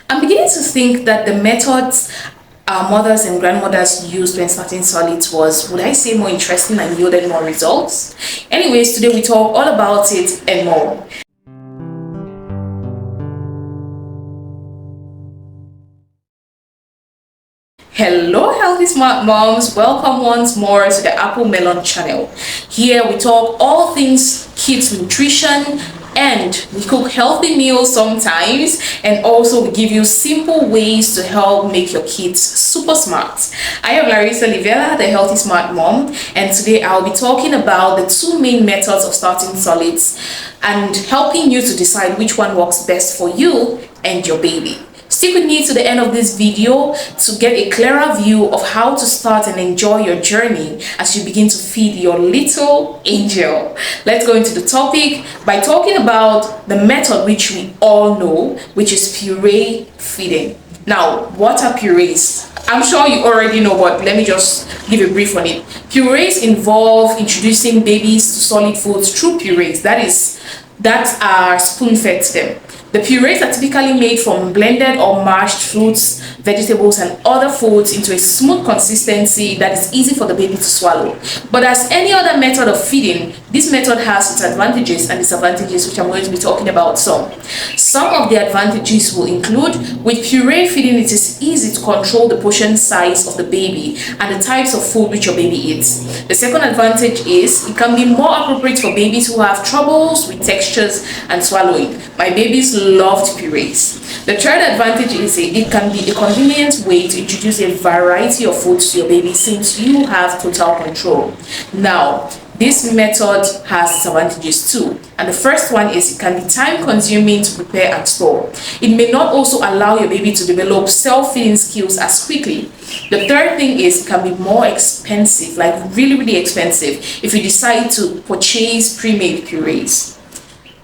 I'm beginning to think that the methods our mothers and grandmothers used when starting solids was, would I say, more interesting and yielded more results? Anyways, today we talk all about it and more. Hello healthy smart moms, welcome once more to the Apple Melon channel. Here we talk all things kids nutrition, and we cook healthy meals sometimes, and also we give you simple ways to help make your kids super smart. I am Larissa Livella, the healthy smart mom, and today I'll be talking about the two main methods of starting solids and helping you to decide which one works best for you and your baby. Stick with me to the end of this video to get a clearer view of how to start and enjoy your journey as you begin to feed your little angel. Let's go into the topic by talking about the method which we all know, which is puree feeding. Now, what are purees? I'm sure you already know, but let me just give a brief on it. Purees involve introducing babies to solid foods through purees, that are spoon-fed to them. The purees are typically made from blended or mashed fruits, vegetables, and other foods into a smooth consistency that is easy for the baby to swallow. But as any other method of feeding, this method has its advantages and disadvantages, which I'm going to be talking about some. Some of the advantages will include, with puree feeding, it is easy to control the portion size of the baby and the types of food which your baby eats. The second advantage is it can be more appropriate for babies who have troubles with textures and swallowing. My babies loved purees. The third advantage is it can be a convenient way to introduce a variety of foods to your baby since you have total control. Now, this method has disadvantages too, and the first one is it can be time consuming to prepare and store. It may not also allow your baby to develop self-feeding skills as quickly. The third thing is it can be more expensive, like really expensive, if you decide to purchase pre-made purees.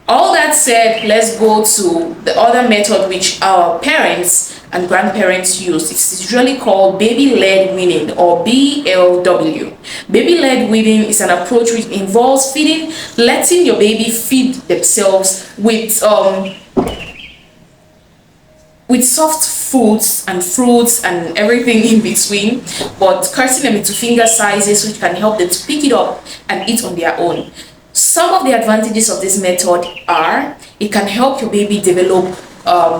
All that said, let's go to the other method which our parents and grandparents used. It's usually called baby-led-weaning or BLW. Baby-led-weaning is an approach which involves letting your baby feed themselves with soft foods and fruits and everything in between, but cutting them into finger sizes which can help them to pick it up and eat on their own. Some of the advantages of this method are it can help your baby develop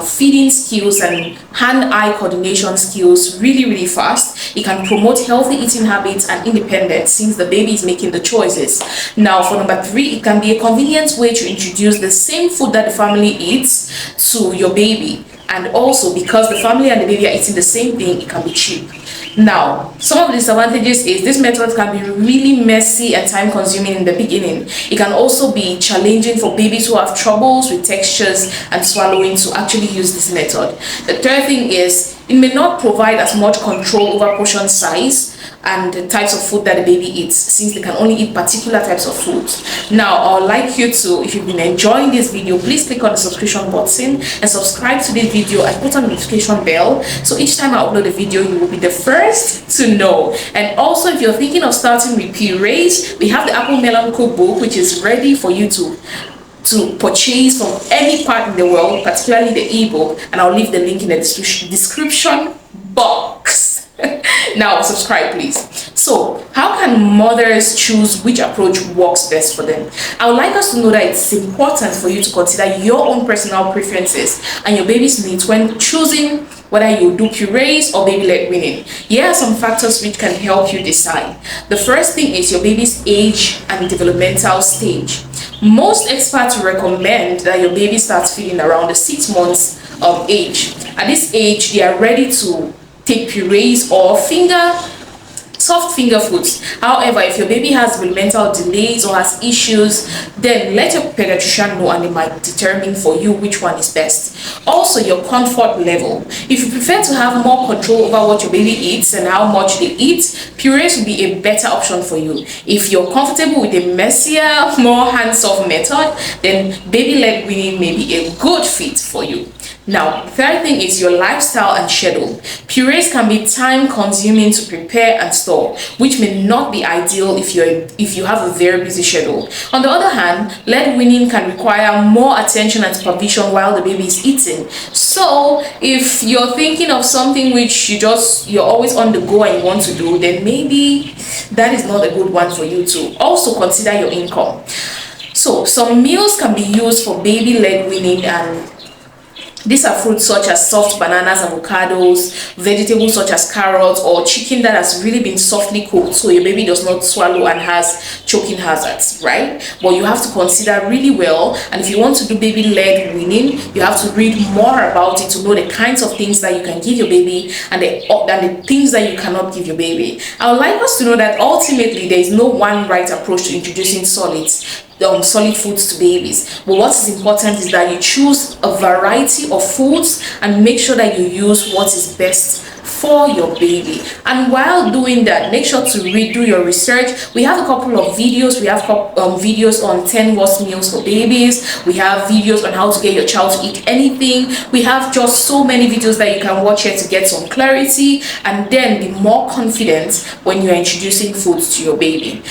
feeding skills and hand-eye coordination skills really fast. It can promote healthy eating habits and independence since the baby is making the choices. Now, for number 3, it can be a convenient way to introduce the same food that the family eats to your baby. And also, because the family and the baby are eating the same thing, it can be cheap. Now, some of the disadvantages is this method can be really messy and time consuming in the beginning. It can also be challenging for babies who have troubles with textures and swallowing to actually use this method. The third thing is it may not provide as much control over portion size and the types of food that the baby eats, since they can only eat particular types of foods. Now, I would like you to, if you've been enjoying this video, please click on the subscription button and subscribe to this video and put on the notification bell, so each time I upload a video, you will be the first to know. And also, if you're thinking of starting with purees, we have the Apple Melon cookbook, which is ready for you to purchase from any part in the world, particularly the ebook, and I'll leave the link in the description box. Now subscribe please. So how can mothers choose which approach works best for them? I would like us to know that it's important for you to consider your own personal preferences and your baby's needs when choosing whether you do purees or baby-led-weaning. Here are some factors which can help you decide. The first thing is your baby's age and developmental stage. Most experts recommend that your baby starts feeding around the 6 months of age. At this age, they are ready to take purees or soft finger foods. However, if your baby has developmental delays or has issues, then let your pediatrician know and they might determine for you which one is best. Also, your comfort level. If you prefer to have more control over what your baby eats and how much they eat, purees will be a better option for you. If you're comfortable with a messier, more hands-off method, then baby-led weaning may be a good fit for you. Now, third thing is your lifestyle and schedule. Purees can be time consuming to prepare and store, which may not be ideal if you have a very busy schedule. On the other hand, lead-weaning can require more attention and supervision while the baby is eating. So if you're thinking of something which you're always on the go and you want to do, then maybe that is not a good one for you to. Also consider your income. So some meals can be used for baby led weaning, and these are fruits such as soft bananas, avocados, vegetables such as carrots, or chicken that has really been softly cooked so your baby does not swallow and has choking hazards, right? But you have to consider really well, and if you want to do baby-led weaning, you have to read more about it to know the kinds of things that you can give your baby and the things that you cannot give your baby. I would like us to know that ultimately there is no one right approach to introducing solid foods to babies, but what is important is that you choose a variety of foods and make sure that you use what is best for your baby. And while doing that, make sure to do your research. We have a couple of videos. We have videos on 10 worst meals for babies. We have videos on how to get your child to eat anything. We have just so many videos that you can watch here to get some clarity and then be more confident when you're introducing foods to your baby.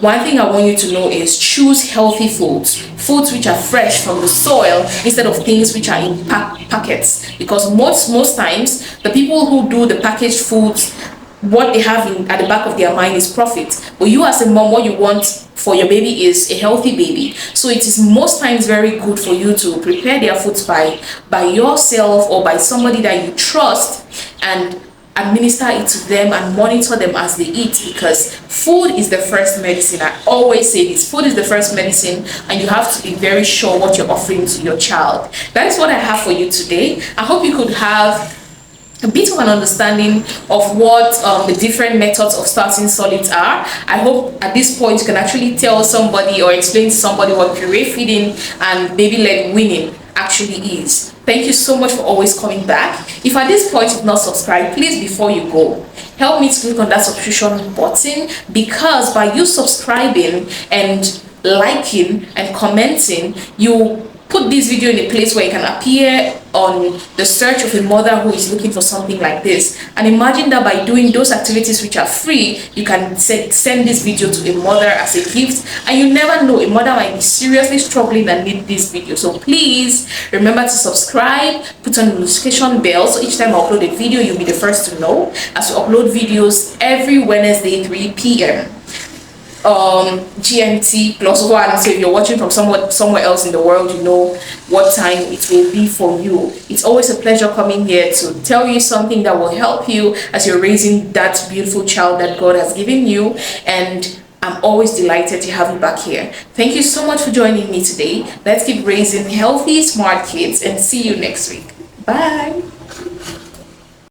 One thing I want you to know is choose healthy foods which are fresh from the soil instead of things which are in packets, because most times the people who do the packaged foods, what they have at the back of their mind is profit. But you as a mom, what you want for your baby is a healthy baby. So it is most times very good for you to prepare their foods by yourself or by somebody that you trust, and administer it to them and monitor them as they eat, because food is the first medicine. I always say this, food is the first medicine, and you have to be very sure what you're offering to your child. That is what I have for you today. I hope you could have a bit of an understanding of what the different methods of starting solids are. I hope at this point you can actually tell somebody or explain to somebody what puree feeding and baby-led weaning actually is. Thank you so much for always coming back. If at this point you've not subscribed, please, before you go, help me to click on that subscription button, because by you subscribing and liking and commenting, you put this video in a place where it can appear on the search of a mother who is looking for something like this. And imagine that by doing those activities which are free, you can send this video to a mother as a gift, and you never know, a mother might be seriously struggling and need this video. So please remember to subscribe, put on the notification bell, so each time I upload a video you'll be the first to know, as we upload videos every Wednesday 3 p.m. GMT +1. So if you're watching from somewhere else in the world, you know what time it will be for you. It's always a pleasure coming here to tell you something that will help you as you're raising that beautiful child that God has given you, and I'm always delighted to have you back here. Thank you so much for joining me today. Let's keep raising healthy, smart kids, and see you next week. Bye.